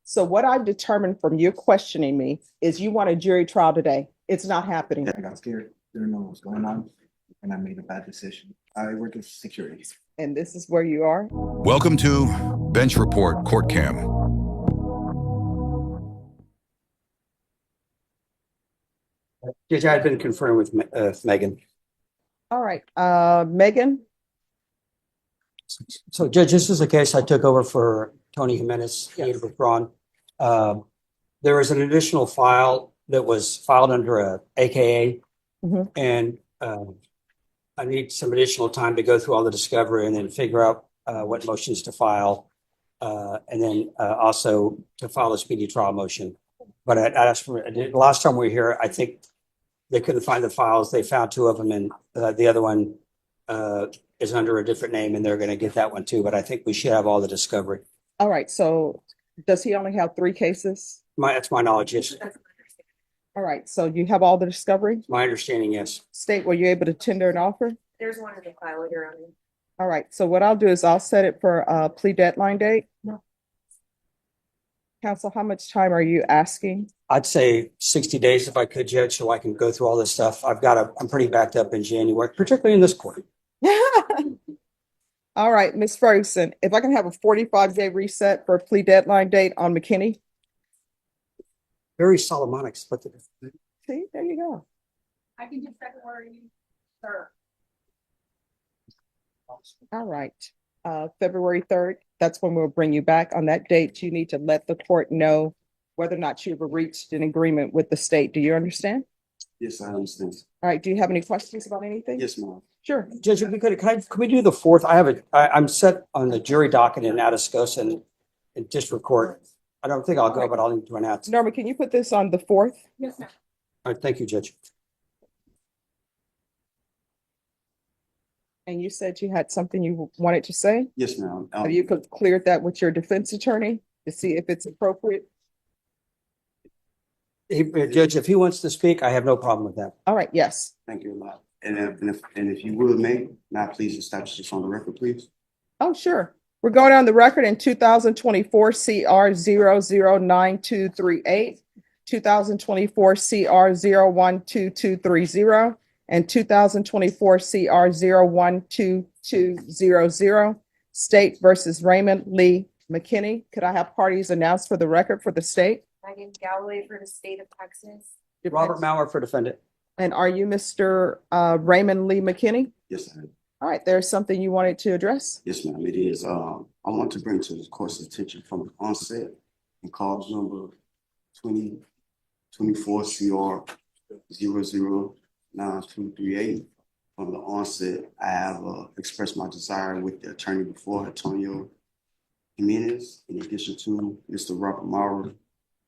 So what I've determined from you questioning me is you want a jury trial today. It's not happening. I got scared. Didn't know what was going on, and I made a bad decision. I work in security. And this is where you are. Welcome to Bench Report Court Cam. Judge, I had been confirmed with Megan. All right, Megan. So, Judge, this is a case I took over for Tony Jimenez. He Yes. had withdrawn. There was an additional file that was filed under a AKA, Mhm. and I need some additional time to go through all the discovery and then figure out what motions to file, and then also to file a speedy trial motion. But I asked for the last time we were here, I think they couldn't find the files. They found two of them, and the other one is under a different name, and they're going to get that one too. But I think we should have all the discovery. All right, so does he only have 3 cases? That's my knowledge, yes. All right, so you have all the discovery? My understanding, yes. State, were you able to tender an offer? There's one in the file later on. All right, so what I'll do is I'll set it for a plea deadline date. No. Counsel, how much time are you asking? I'd say 60 days if I could, Judge, so I can go through all this stuff. I'm pretty backed up in January, particularly in this court. All right, Ms. Ferguson, if I can have a 45-day reset for a plea deadline date on McKinney. Very Solomonic, but See, there you go. I can do February 3rd. All right, February 3rd, that's when we'll bring you back. On that date, you need to let the court know whether or not you've reached an agreement with the state. Do you understand? Yes, I understand. All right, do you have any questions about anything? Yes, ma'am. Sure. Judge, if we could we do the 4th? I'm set on the jury docket in Atascosa and district court. I don't think I'll go, but I'll need to announce. Norma, can you put this on the 4th? Yes, ma'am. All right, thank you, Judge. And you said you had something you wanted to say? Yes, ma'am. Have you cleared that with your defense attorney to see if it's appropriate? Judge, if he wants to speak, I have no problem with that. All right, yes. Thank you a lot. And if you would, May, now please establish this on the record, please. Oh, sure. We're going on the record in 2024 CR 009238, 2024 CR 012230, and 2024 CR 012200, State versus Raymond Lee McKinney. Could I have parties announced for the record for the state? Megan Galloway for the state of Texas. Robert Maurer for defendant. And are you Mr. Raymond Lee McKinney? Yes, I am. All right, there's something you wanted to address? Yes, ma'am. It is. I want to bring to the court's attention from the onset in cause number 2024 CR 009238. From the onset, I have expressed my desire with the attorney before, Antonio Jimenez, in addition to Mr. Robert Maurer,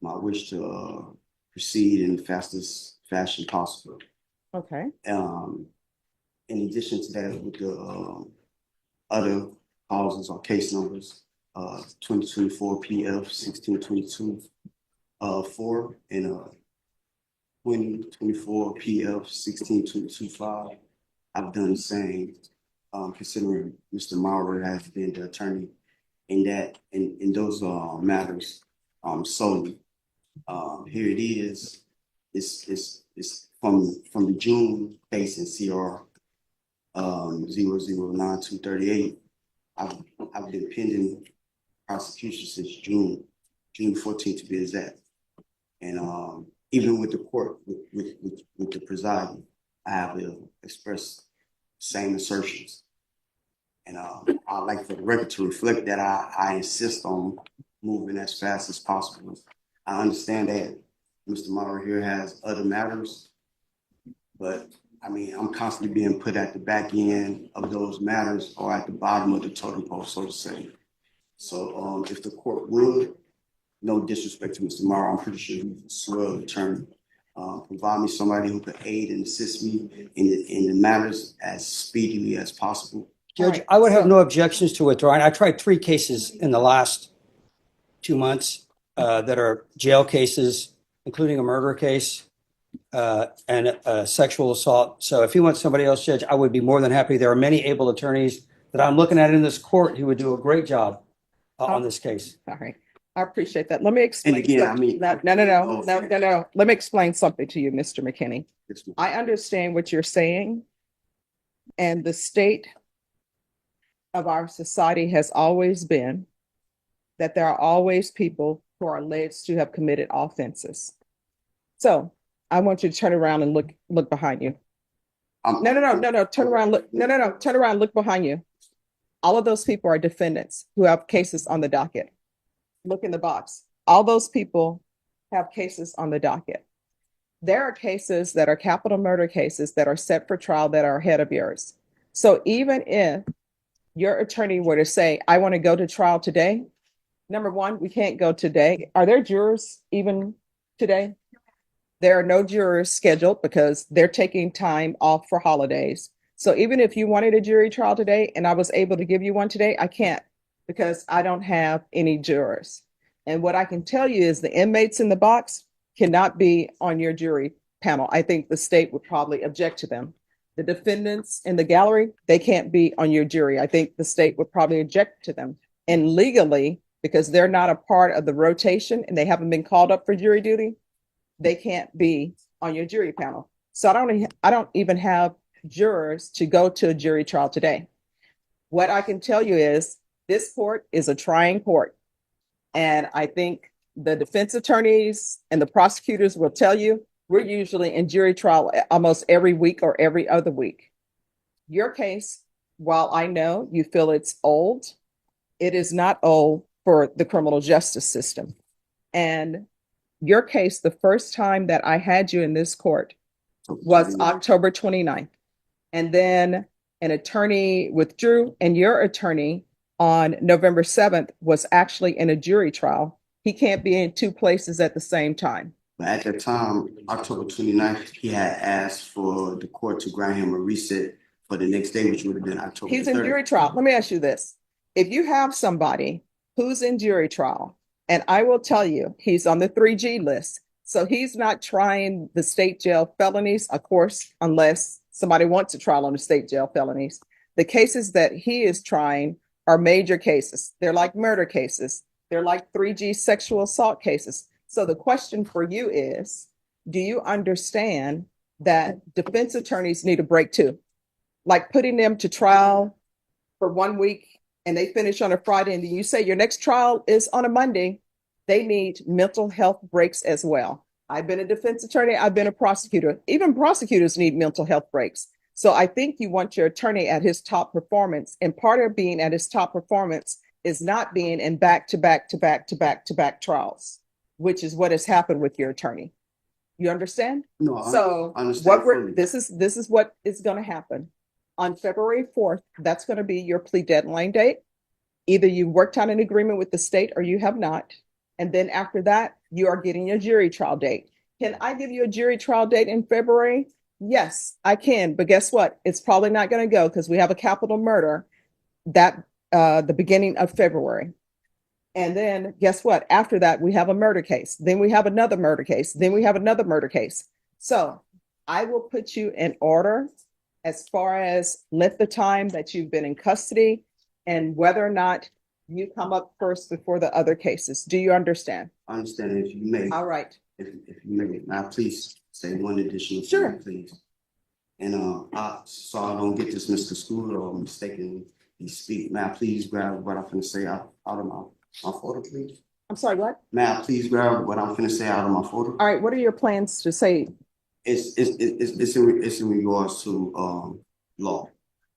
my wish to proceed in the fastest fashion possible. Okay. In addition to that, with the other causes or case numbers, 2024 PF 1622 4 and 2024 PF 16225, I've done the same. Considering Mr. Maurer has been the attorney in those matters solely. Here it is. It's from the June case in CR 009238. I've been pending prosecution since June 14th to be exact. And even with the court, with the presiding, I have expressed same assertions. And I'd like for the record to reflect that I insist on moving as fast as possible. I understand that Mr. Maurer here has other matters, but I mean, I'm constantly being put at the back end of those matters or at the bottom of the totem pole, so to say. So if the court would, no disrespect to Mr. Maurer, I'm pretty sure he's a swell attorney. Provide me somebody who could aid and assist me in the matters as speedily as possible. Judge, I would have no objections to withdrawing. I tried 3 cases in the last 2 months that are jail cases, including a murder case and a sexual assault. So if you want somebody else, Judge, I would be more than happy. There are many able attorneys that I'm looking at in this court who would do a great job on this case. All right. I appreciate that. Let me explain. again, I mean- No. Let me explain something to you, Mr. McKinney. Yes, ma'am. I understand what you're saying. And the state of our society has always been that there are always people who are alleged to have committed offenses. So I want you to turn around and look behind you. No. Turn around, turn around, look behind you. All of those people are defendants who have cases on the docket. Look in the box. All those people have cases on the docket. There are cases that are capital murder cases that are set for trial that are ahead of yours. So even if your attorney were to say, I want to go to trial today, number one, we can't go today. Are there jurors even today? There are no jurors scheduled because they're taking time off for holidays. So even if you wanted a jury trial today and I was able to give you one today, I can't because I don't have any jurors. And what I can tell you is the inmates in the box cannot be on your jury panel. I think the state would probably object to them. The defendants in the gallery, they can't be on your jury. I think the state would probably object to them. And legally, because they're not a part of the rotation and they haven't been called up for jury duty, they can't be on your jury panel. So I don't even have jurors to go to a jury trial today. What I can tell you is this court is a trying court. And I think the defense attorneys and the prosecutors will tell you we're usually in jury trial almost every week or every other week. Your case, while I know you feel it's old, it is not old for the criminal justice system. And your case, the first time that I had you in this court was October 29th. And then an attorney withdrew, and your attorney on November 7th was actually in a jury trial. He can't be in two places at the same time. But at that time, October 29th, he had asked for the court to grant him a reset for the next day, which would have been October 30th. He's in jury trial. Let me ask you this. If you have somebody who's in jury trial, and I will tell you, he's on the 3G list. So he's not trying the state jail felonies, of course, unless somebody wants to trial on the state jail felonies. The cases that he is trying are major cases. They're like murder cases. They're like 3G sexual assault cases. So the question for you is, do you understand that defense attorneys need a break too? Like putting them to trial for 1 week and they finish on a Friday and then you say your next trial is on a Monday, they need mental health breaks as well. I've been a defense attorney. I've been a prosecutor. Even prosecutors need mental health breaks. So I think you want your attorney at his top performance. And part of being at his top performance is not being in back-to-back trials, which is what has happened with your attorney. You understand? No, So I understand fully. this is what is going to happen. On February 4th, that's going to be your plea deadline date. Either you worked out an agreement with the state or you have not. And then after that, you are getting your jury trial date. Can I give you a jury trial date in February? Yes, I can. But guess what? It's probably not going to go because we have a capital murder that the beginning of February. And then guess what? After that, we have a murder case. Then we have another murder case. Then we have another murder case. So I will put you in order as far as length of time that you've been in custody and whether or not you come up first before the other cases. Do you understand? I understand. If you may, All right. if you may, now please say one additional Sure. thing, please. And so I don't get this Mr. School or mistakenly speak. May I please grab what I'm going to say out of my photo, please? I'm sorry, what? May I please grab what I'm going to say out of my photo? All right. What are your plans to say? It's in regards to law.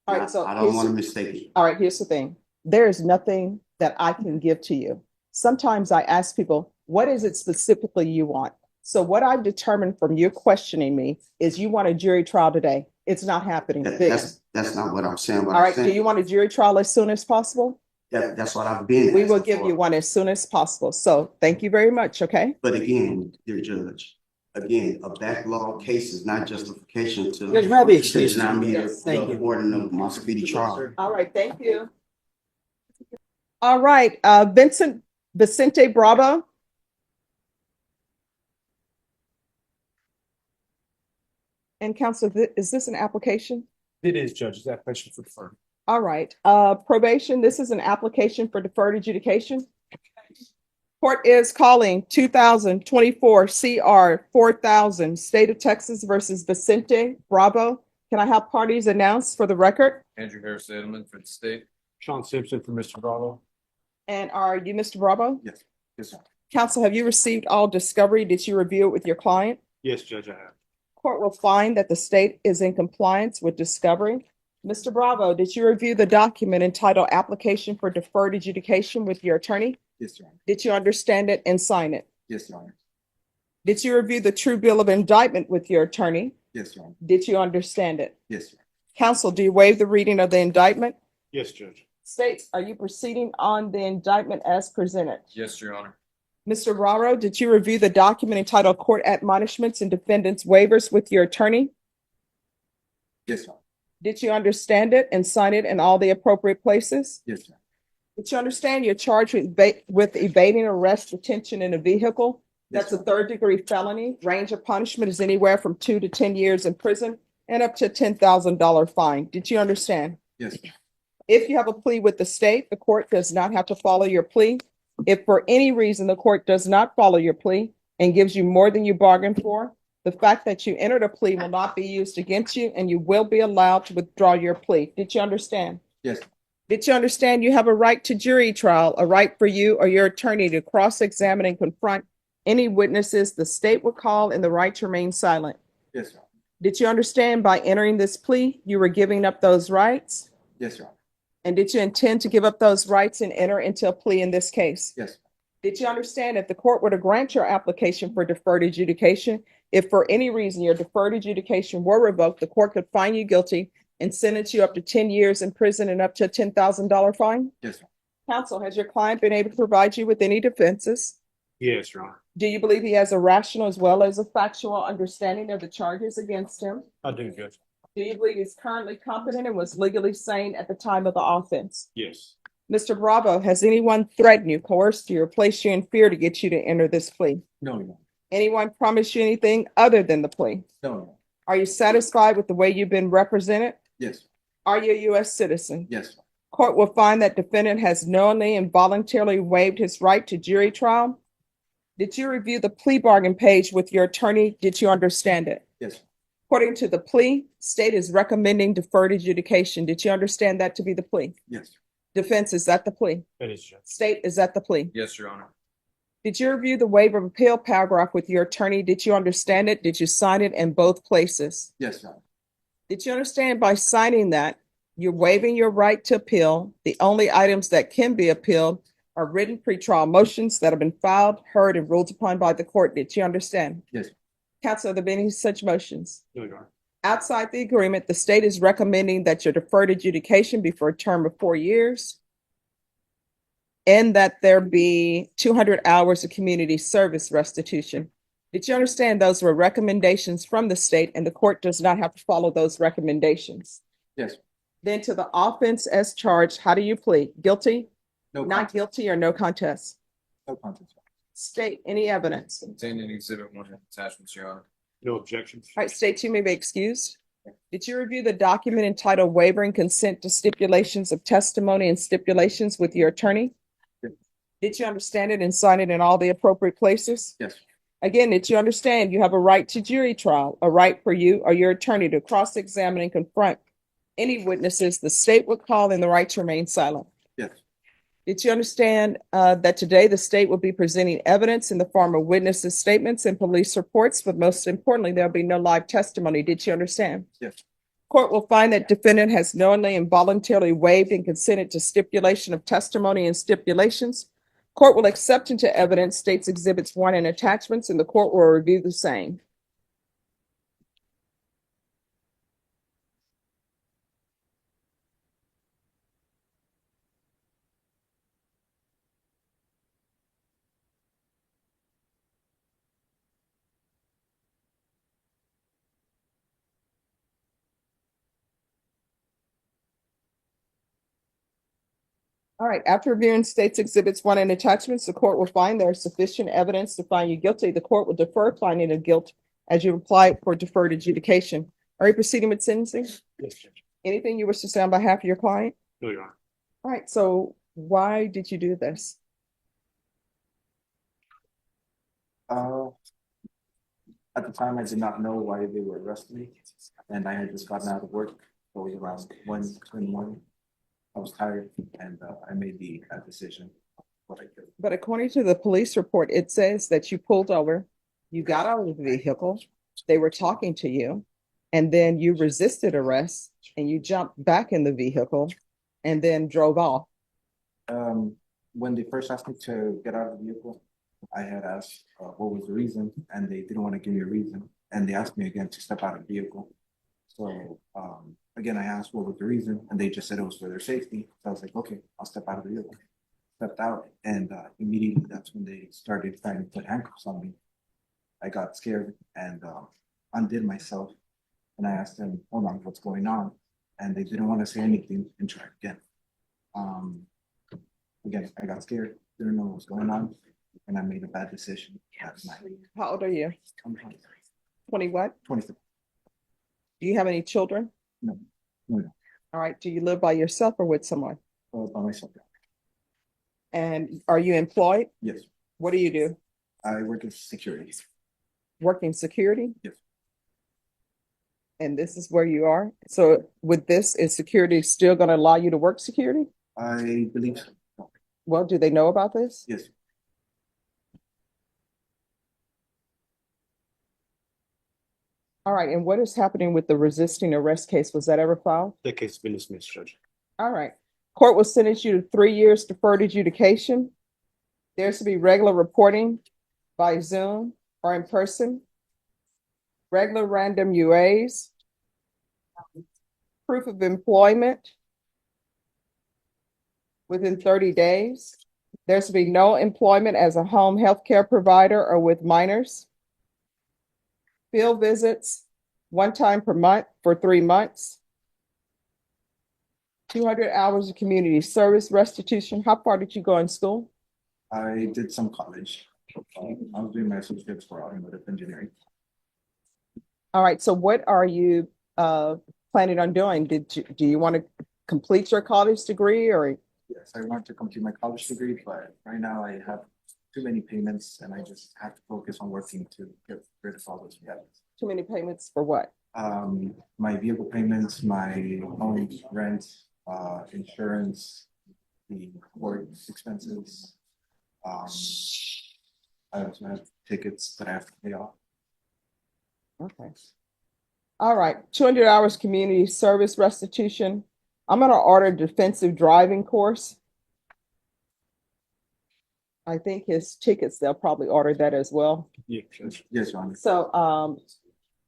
All right. So I don't want to mistake it. all right. Here's the thing. There is nothing that I can give to you. Sometimes I ask people, what is it specifically you want? So what I've determined from your questioning me is you want a jury trial today. It's not happening. That's not what I'm saying. All right. Do you want a jury trial as soon as possible? That's what I've been. We will give you one as soon as possible. So thank you very much. Okay. But again, dear judge, again, a backlog case is not justification to. Judge, may I be excused? Not me Yes, thank you. affording of my speedy trial. All right. Thank you. All right. Vicente Bravo. And counsel, is this an application? It is, Judge. Is that question for deferred? All right. Probation, this is an application for deferred adjudication. Court is calling 2024 CR 4000, State of Texas versus Vicente Bravo. Can I have parties announced for the record? Andrew Harris Edelman for the state. Sean Simpson for Mr. Bravo. And are you Mr. Bravo? Yes, yes, sir. Counsel, have you received all discovery? Did you review it with your client? Yes, Judge, I have. Court will find that the state is in compliance with discovery. Mr. Bravo, did you review the document entitled Application for Deferred Adjudication with your attorney? Yes, Your Honor. Did you understand it and sign it? Yes, Your Honor. Did you review the true bill of indictment with your attorney? Yes, Your Honor. Did you understand it? Yes, Your Honor. Counsel, do you waive the reading of the indictment? Yes, Judge. States, are you proceeding on the indictment as presented? Yes, Your Honor. Mr. Raro, did you review the document entitled Court Admonishments and Defendant's Waivers with your attorney? Yes, Your Honor. Did you understand it and sign it in all the appropriate places? Yes, Your Honor. Did you understand you're charged with evading arrest, detention in a vehicle? Yes, That's a Your Honor. third-degree felony. Range of punishment is anywhere from 2 to 10 years in prison and up to a $10,000 fine. Did you understand? Yes, Your Honor. If you have a plea with the state, the court does not have to follow your plea. If for any reason the court does not follow your plea and gives you more than you bargained for, the fact that you entered a plea will not be used against you and you will be allowed to withdraw your plea. Did you understand? Yes. Did you understand you have a right to jury trial, a right for you or your attorney to cross-examine and confront any witnesses the state would call and the right to remain silent? Yes, Your Honor. Did you understand by entering this plea, you were giving up those rights? Yes, Your Honor. And did you intend to give up those rights and enter into a plea in this case? Yes. Did you understand if the court were to grant your application for deferred adjudication, if for any reason your deferred adjudication were revoked, the court could find you guilty and sentence you up to 10 years in prison and up to a $10,000 fine? Yes, Your Counsel, has your client been able to provide you with any defenses? Yes, Your Honor. Do you believe he has a rational as well as a factual understanding of the charges against him? I do, Judge. Do you believe he's currently competent and was legally sane at the time of the offense? Yes. Mr. Bravo, has anyone threatened you, coerced you, or placed you in fear to get you to enter this plea? No, Your Honor. Anyone promised you anything other than the plea? No, Your Honor. Are you satisfied with the way you've been represented? Yes. Are you a U.S. citizen? Yes. Court will find that defendant has knowingly and voluntarily waived his right to jury trial. Did you review the plea bargain page with your attorney? Did you understand it? Yes. According to the plea, state is recommending deferred adjudication. Did you understand that to be the plea? Yes. Defense, is that the plea? That is, Judge. State, is that the plea? Yes, Your Honor. Did you review the waiver of appeal paragraph with your attorney? Did you understand it? Did you sign it in both places? Yes, Your Honor. Did you understand by signing that you're waiving your right to appeal? The only items that can be appealed are written pretrial motions that have been filed, heard, and ruled upon by the court. Did you understand? Yes. Counsel, have there been any such motions? No, Your Honor. Outside the agreement, the state is recommending that your deferred adjudication be for a term of 4 years and that there be 200 hours of community service restitution. Did you understand those were recommendations from the state and the court does not have to follow those recommendations? Yes. Then to the offense as charged, how do you plead? Guilty, No not contest. guilty, or no contest? No contest. State, any evidence? Contained in Exhibit 1 attachments, Your Honor. No objections. All right, state, you may be excused. Did you review the document entitled Waiving Consent to Stipulations of Testimony and Stipulations with your attorney? Yes. Did you understand it and sign it in all the appropriate places? Yes. Again, did you understand you have a right to jury trial, a right for you or your attorney to cross-examine and confront any witnesses the state would call and the right to remain silent? Yes. Did you understand that today the state will be presenting evidence in the form of witnesses' statements and police reports, but most importantly, there'll be no live testimony? Did you understand? Yes. Court will find that defendant has knowingly and voluntarily waived and consented to stipulation of testimony and stipulations. Court will accept into evidence states exhibits 1 and attachments, and the court will review the same. All right, after reviewing states exhibits 1 and attachments, the court will find there is sufficient evidence to find you guilty. The court will defer finding of guilt as you apply for deferred adjudication. Are you proceeding with sentencing? Yes, Judge. Anything you wish to say on behalf of your client? No, Your Honor. All right, so why did you do this? At the time, I did not know why they were arresting me, and I had just gotten out of work. So it was around 1 in the morning. I was tired, and I made the decision. What I did. But according to the police report, it says that you pulled over, you got out of the vehicle, they were talking to you, and then you resisted arrest and you jumped back in the vehicle and then drove off. When they first asked me to get out of the vehicle, I had asked what was the reason, and they didn't want to give me a reason. And they asked me again to step out of the vehicle. So again, I asked what was the reason, and they just said it was for their safety. So I was like, okay, I'll step out of the vehicle. Stepped out, and immediately that's when they started trying to put handcuffs on me. I got scared and undid myself, and I asked them, hold on, what's going on? And they didn't want to say anything and tried again. Again, I got scared, didn't know what was going on, and I made a bad decision that night. How old are you? I'm 23. 20 what? 23. Do you have any children? No, no, All right. Do you live by yourself or with someone? by myself. And are you employed? Yes, What do you do? I work in security. Working security? Yes. And this is where you are? So with this, is security still going to allow you to work security? I believe so. Well, do they know about this? Yes, All right. And what is happening with the resisting arrest case? Was that ever filed? The case has been dismissed, Judge. All right. Court will sentence you to 3 years deferred adjudication. There's to be regular reporting by Zoom or in person. Regular random UAs. Proof of employment within 30 days. There's to be no employment as a home health care provider or with minors. Field visits, 1 time per month for 3 months. 200 hours of community service restitution. How far did you go in school? I did some college. I was doing my associates for automotive engineering. All right, so what are you planning on doing? Do you want to complete your college degree or? Yes, I want to complete my college degree, but right now I have too many payments and I just have to focus on working to get rid of all those payments. Too many payments for what? My vehicle payments, my home rent, insurance, the court expenses. I also have tickets that I have to pay off. Okay. All right, 200 hours community service restitution. I'm going to order a defensive driving course. I think his tickets, they'll probably order that as well. Yeah, Judge. Yes, Your Honor. So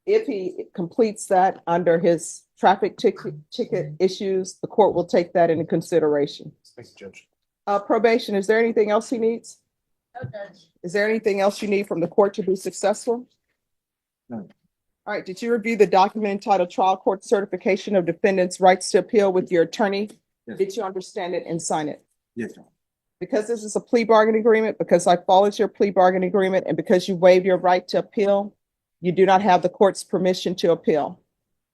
if he completes that under his traffic ticket issues, the court will take that into consideration. Thank you, Judge. Probation, is there anything else he needs? No, Judge. Is there anything else you need from the court to be successful? No. All right, did you review the document entitled Trial Court Certification of Defendant's Rights to Appeal with your attorney? Yes. Did you understand it and sign it? Yes, Your Honor. Because this is a plea bargain agreement, because I followed your plea bargain agreement, and because you waive your right to appeal, you do not have the court's permission to appeal.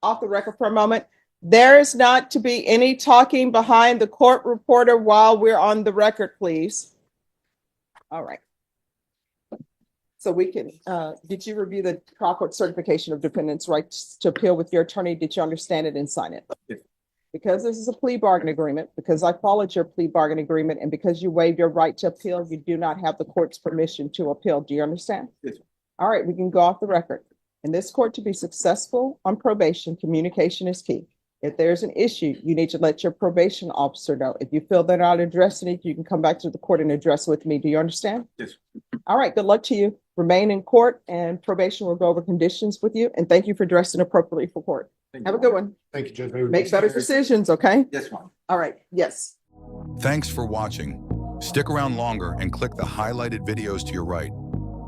Off the record for a moment. There is not to be any talking behind the court reporter while we're on the record, please. All right. So we can, did you review the trial court certification of defendant's rights to appeal with your attorney? Did you understand it and sign it? Yes. Because this is a plea bargain agreement, because I followed your plea bargain agreement, and because you waived your right to appeal, you do not have the court's permission to appeal. Do you understand? Yes. All right, we can go off the record. In this court, to be successful on probation, communication is key. If there's an issue, you need to let your probation officer know. If you feel they're not addressing it, you can come back to the court and address it with me. Do you understand? Yes. All right, good luck to you. Remain in court, and probation will go over conditions with you. And thank you for dressing appropriately for court. Thank Have a you. good one. Thank you, Judge. Make better decisions, okay? Yes, Your Honor. All right, yes. Thanks for watching. Stick around longer and click the highlighted videos to your right.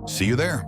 See you there.